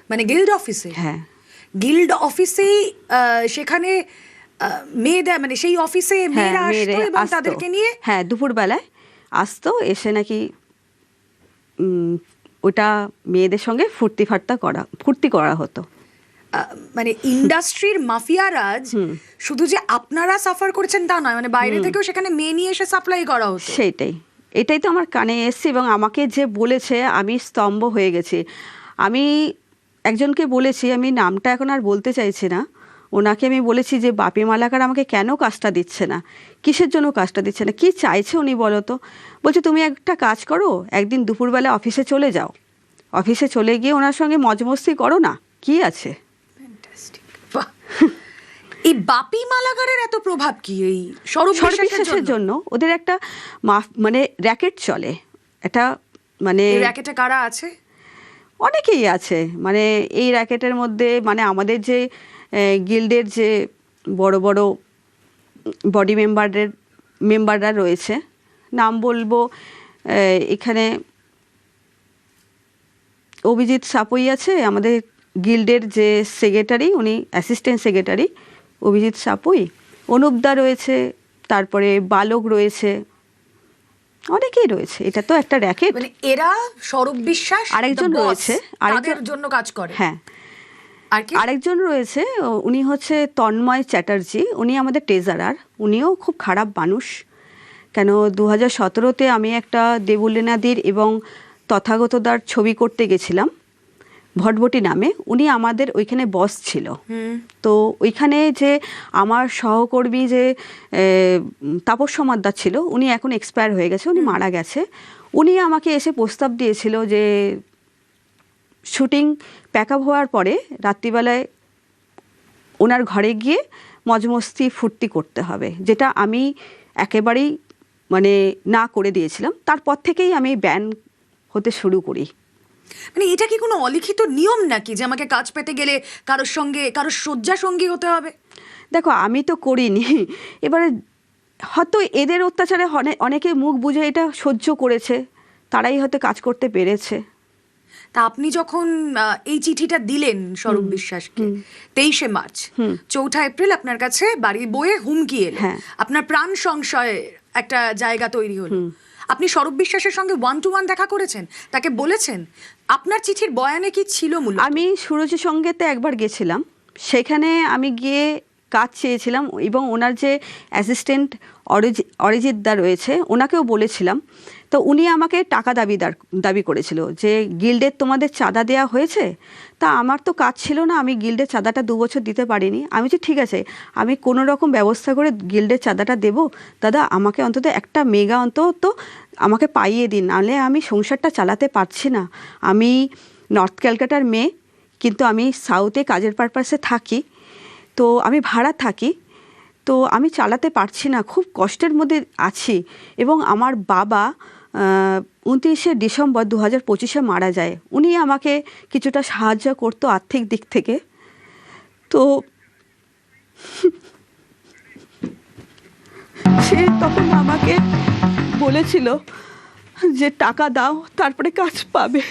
মানে গিল্ড অফিসে? হ্যাঁ, গিল্ড অফিসেই সেখানে মেয়েরা, মানে সেই অফিসে মেয়েরা আসতো এবং তাদেরকে নিয়ে? হ্যাঁ, দুপুরবেলায় আসতো, এসে নাকি ওটা মেয়েদের সঙ্গে ফুর্তি করা হতো। মানে ইন্ডাস্ট্রির মাফিয়ারাজ শুধু যে আপনারা সাফার করেছেন তা নয়, মানে বাইরে থেকেও সেখানে মেয়ে নিয়ে এসে সাপ্লাই করা হতো। এটাই তো আমার কানে এসছে এবং আমাকে যে বলেছে আমি স্তম্ভ হয়ে গেছি। আমি একজনকে বলেছি, আমি নামটা এখন আর বলতে চাইছি না, ওনাকে আমি বলেছি যে বাপি মালাকার আমাকে কেন কাজটা দিচ্ছে না, কিসের জন্য কাজটা দিচ্ছে না, কি চাইছে উনি বলো তো। বলছে তুমি একটা কাজ করো, একদিন দুপুরবেলা অফিসে চলে যাও, অফিসে চলে গিয়ে ওনার সঙ্গে মজমস্তি করো না, কি আছে। এই বাপি মালাকারের এত প্রভাব কি এই স্বরূপ বিশ্বাসের জন্য? ওদের একটা মানে র্যাকেট চলে, এটা মানে র্যাকেটে কারা আছে? অনেকেই আছে, মানে এই র্যাকেটের মধ্যে মানে আমাদের যে গিল্ডের যে বড় বড় বডি মেম্বাররা রয়েছে, নাম বলবো, এখানে অভিজিৎ সাপুই আছে, আমাদের গিল্ডের যে সেক্রেটারি, উনি অ্যাসিস্ট্যান্ট সেক্রেটারি অভিজিৎ সাপুই, অনুপদা রয়েছে, তারপরে বালক রয়েছে, অনেকেই রয়েছে। এটা তো একটা র্যাকেট। মানে এরা স্বরূপ বিশ্বাস আরেকজন রয়েছে, আরেকজন জন্য কাজ করে। হ্যাঁ, আরেকজন রয়েছে, উনি হচ্ছে তন্ময় চ্যাটার্জি, উনি আমাদের ট্রেজারার। উনিও খুব খারাপ মানুষ। কেন 2017-তে আমি একটা দেবলীনাদির এবং তথাগতদার ছবি করতে গেছিলাম ভটভটি নামে, উনি আমাদের ওইখানে বস ছিল। তো ওইখানে যে আমার সহকর্মী যে তাপস সমাদ্দার ছিল, উনি এখন এক্সপায়ার হয়ে গেছে, উনি মারা গেছে। উনি আমাকে এসে প্রস্তাব দিয়েছিল যে শুটিং প্যাক আপ হওয়ার পরে রাত্রিবেলায় ওনার ঘরে গিয়ে মজমস্তি ফুর্তি করতে হবে, যেটা আমি একেবারেই মানে না করে দিয়েছিলাম। তারপর থেকেই আমি ব্যান হতে শুরু করি। মানে এটা কি কোনো অলিখিত নিয়ম নাকি যে আমাকে কাজ পেতে গেলে কারোর শয্যা সঙ্গী হতে হবে? দেখো, আমি তো করিনি, এবারে হয়তো এদের অত্যাচারে অনেকে মুখ বুঝে এটা সহ্য করেছে, তারাই হয়তো কাজ করতে পেরেছে। তা আপনি যখন এই চিঠিটা দিলেন স্বরূপ বিশ্বাসকে 23শে মার্চ, 4 এপ্রিল আপনার কাছে বাড়ি বয়ে হুমকি এলো, আপনার প্রাণ সংশয়ে একটা জায়গা তৈরি হলো। আপনি স্বরূপ বিশ্বাসের সঙ্গে 1-to-1 দেখা করেছেন, তাকে বলেছেন? আপনার চিঠির বয়ানে কি ছিল মূলত? আমি সুরজের সঙ্গে তো একবার গেছিলাম, সেখানে আমি গিয়ে কাজ চেয়েছিলাম এবং ওনার যে অ্যাসিস্ট্যান্ট অরিজিৎ দা রয়েছে, ওনাকেও বলেছিলাম। তো উনি আমাকে টাকা দাবি করেছিল যে গিল্ডের তোমাদের চাঁদা দেওয়া হয়েছে। তা আমার তো কাজ ছিল না, আমি গিল্ডের চাঁদাটা 2 বছর দিতে পারিনি। আমি যে ঠিক আছে, আমি কোনো রকম ব্যবস্থা করে গিল্ডের চাঁদাটা দেবো, দাদা আমাকে অন্তত একটা মেগা অন্তত আমাকে পাইয়ে দিন, নাহলে আমি সংসারটা চালাতে পারছি না। আমি নর্থ ক্যালকাটার মেয়ে, কিন্তু আমি সাউথে কাজের পারপাসে থাকি, তো আমি ভাড়া থাকি, তো আমি চালাতে পারছি না, খুব কষ্টের মধ্যে আছি। এবং আমার বাবা 29শে ডিসেম্বর 2025-এ মারা যায়। উনি আমাকে কিছুটা সাহায্য করতো আর্থিক দিক থেকে। তো সে তখন আমাকে বলেছিল যে টাকা দাও, তারপরে কাজ পাবে।